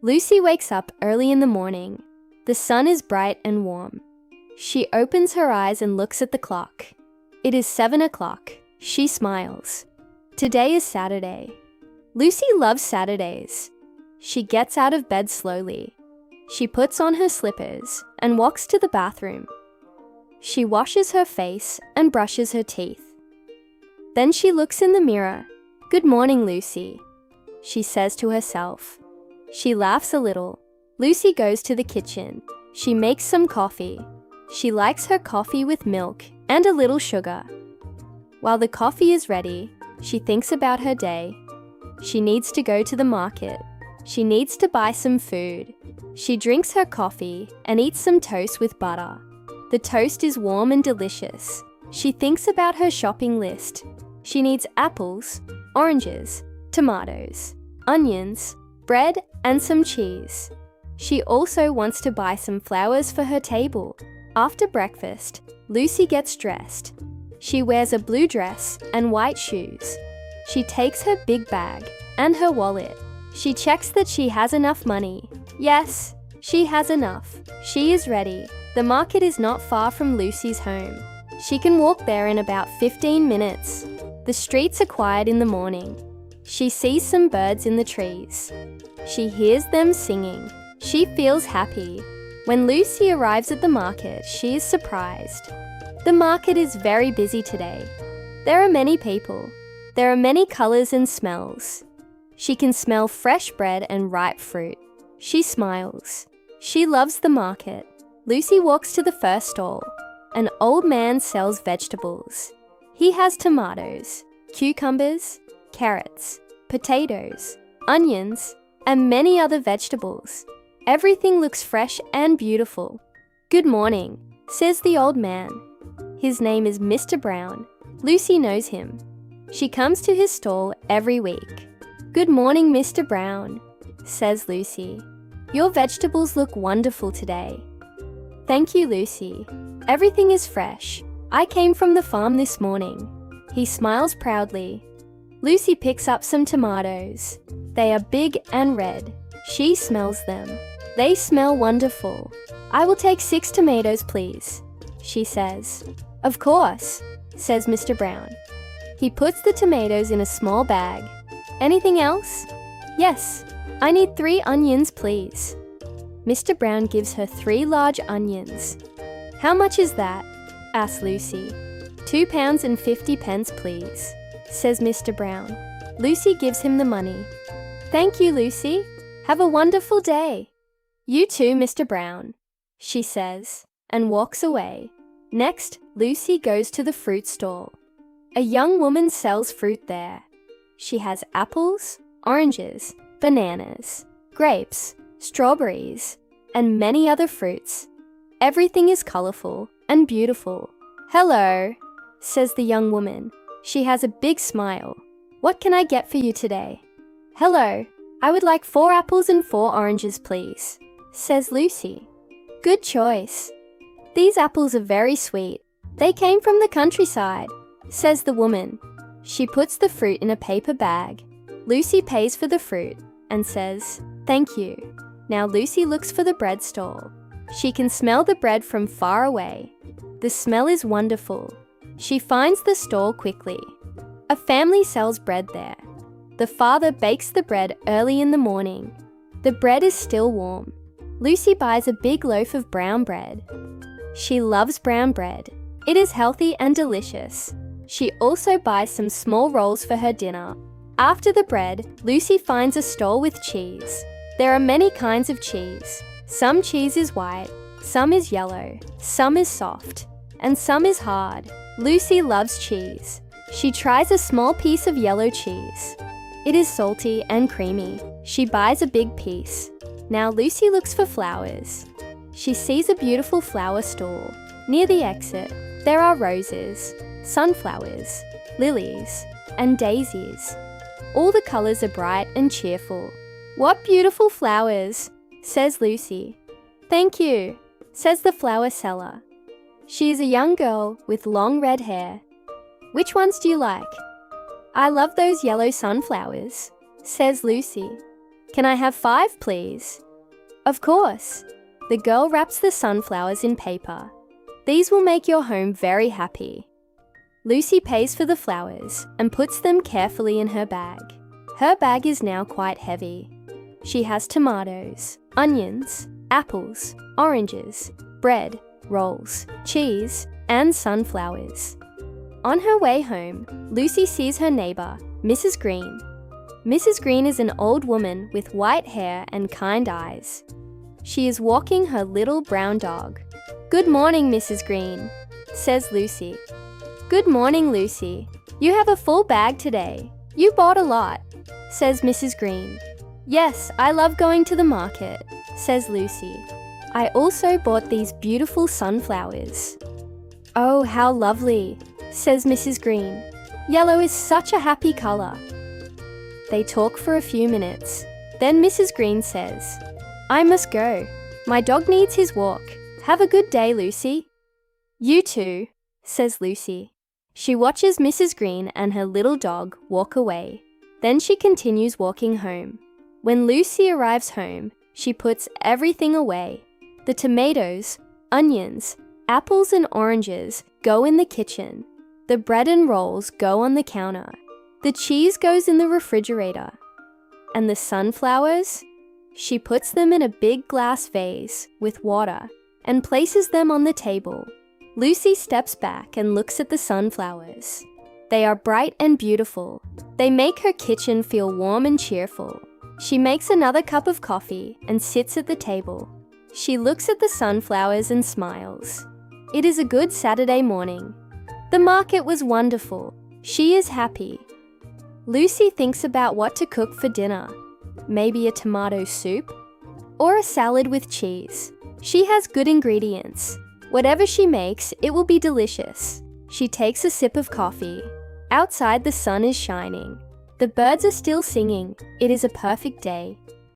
Lucy wakes up early in the morning. The sun is bright and warm. She opens her eyes and looks at the clock. It is 7 o'clock. She smiles. Today is Saturday. Lucy loves Saturdays. She gets out of bed slowly. She puts on her slippers and walks to the bathroom. She washes her face and brushes her teeth. Then she looks in the mirror. "Good morning, Lucy," she says to herself. She laughs a little. Lucy goes to the kitchen. She makes some coffee. She likes her coffee with milk and a little sugar. While the coffee is ready, she thinks about her day. She needs to go to the market. She needs to buy some food. She drinks her coffee and eats some toast with butter. The toast is warm and delicious. She thinks about her shopping list. She needs apples, oranges, tomatoes, onions, bread, and some cheese. She also wants to buy some flowers for her table. After breakfast, Lucy gets dressed. She wears a blue dress and white shoes. She takes her big bag and her wallet. She checks that she has enough money. Yes, she has enough. She is ready. The market is not far from Lucy's home. She can walk there in about 15 minutes. The streets are quiet in the morning. She sees some birds in the trees. She hears them singing. She feels happy. When Lucy arrives at the market, she is surprised. The market is very busy today. There are many people. There are many colors and smells. She can smell fresh bread and ripe fruit. She smiles. She loves the market. Lucy walks to the first stall. An old man sells vegetables. He has tomatoes, cucumbers, carrots, potatoes, onions, and many other vegetables. Everything looks fresh and beautiful. "Good morning," says the old man. His name is Mr. Brown. Lucy knows him. She comes to his stall every week. "Good morning, Mr. Brown," says Lucy. "Your vegetables look wonderful today." "Thank you, Lucy. Everything is fresh. I came from the farm this morning." He smiles proudly. Lucy picks up some tomatoes. They are big and red. She smells them. They smell wonderful. "I will take 6 tomatoes, please," she says. "Of course," says Mr. Brown. He puts the tomatoes in a small bag. "Anything else?" "Yes, I need 3 onions, please." Mr. Brown gives her 3 large onions. "How much is that?" asks Lucy. £2 and 50 pence, please," says Mr. Brown. Lucy gives him the money. "Thank you, Lucy. Have a wonderful day." "You too, Mr. Brown," she says, and walks away. Next, Lucy goes to the fruit stall. A young woman sells fruit there. She has apples, oranges, bananas, grapes, strawberries, and many other fruits. Everything is colorful and beautiful. "Hello," says the young woman. She has a big smile. "What can I get for you today?" "Hello, I would like 4 apples and 4 oranges, please," says Lucy. "Good choice. These apples are very sweet. They came from the countryside," says the woman. She puts the fruit in a paper bag. Lucy pays for the fruit and says, "Thank you." Now Lucy looks for the bread stall. She can smell the bread from far away. The smell is wonderful. She finds the stall quickly. A family sells bread there. The father bakes the bread early in the morning. The bread is still warm. Lucy buys a big loaf of brown bread. She loves brown bread. It is healthy and delicious. She also buys some small rolls for her dinner. After the bread, Lucy finds a stall with cheese. There are many kinds of cheese. Some cheese is white, some is yellow, some is soft, and some is hard. Lucy loves cheese. She tries a small piece of yellow cheese. It is salty and creamy. She buys a big piece. Now Lucy looks for flowers. She sees a beautiful flower stall. Near the exit, there are roses, sunflowers, lilies, and daisies. All the colors are bright and cheerful. "What beautiful flowers," says Lucy. "Thank you," says the flower seller. She is a young girl with long red hair. "Which ones do you like?" "I love those yellow sunflowers," says Lucy. Can I have 5, please? Of course. The girl wraps the sunflowers in paper. These will make your home very happy. Lucy pays for the flowers and puts them carefully in her bag. Her bag is now quite heavy. She has tomatoes, onions, apples, oranges, bread, rolls, cheese, and sunflowers. On her way home, Lucy sees her neighbour, Mrs. Green. Mrs. Green is an old woman with white hair and kind eyes. She is walking her little brown dog. "Good morning, Mrs. Green," says Lucy. "Good morning, Lucy. You have a full bag today. You bought a lot," says Mrs. Green. "Yes, I love going to the market," says Lucy. "I also bought these beautiful sunflowers." "Oh, how lovely," says Mrs. Green. "Yellow is such a happy colour." They talk for a few minutes. Then Mrs. Green says, "I must go. My dog needs his walk. Have a good day, Lucy." "You too," says Lucy. She watches Mrs. Green and her little dog walk away. Then she continues walking home. When Lucy arrives home, she puts everything away. The tomatoes, onions, apples and oranges go in the kitchen. The bread and rolls go on the counter. The cheese goes in the refrigerator. And the sunflowers? She puts them in a big glass vase with water and places them on the table. Lucy steps back and looks at the sunflowers. They are bright and beautiful. They make her kitchen feel warm and cheerful. She makes another cup of coffee and sits at the table. She looks at the sunflowers and smiles. It is a good Saturday morning. The market was wonderful. She is happy. Lucy thinks about what to cook for dinner. Maybe a tomato soup or a salad with cheese. She has good ingredients. Whatever she makes, it will be delicious. She takes a sip of coffee. Outside, the sun is shining. The birds are still singing. It is a perfect day.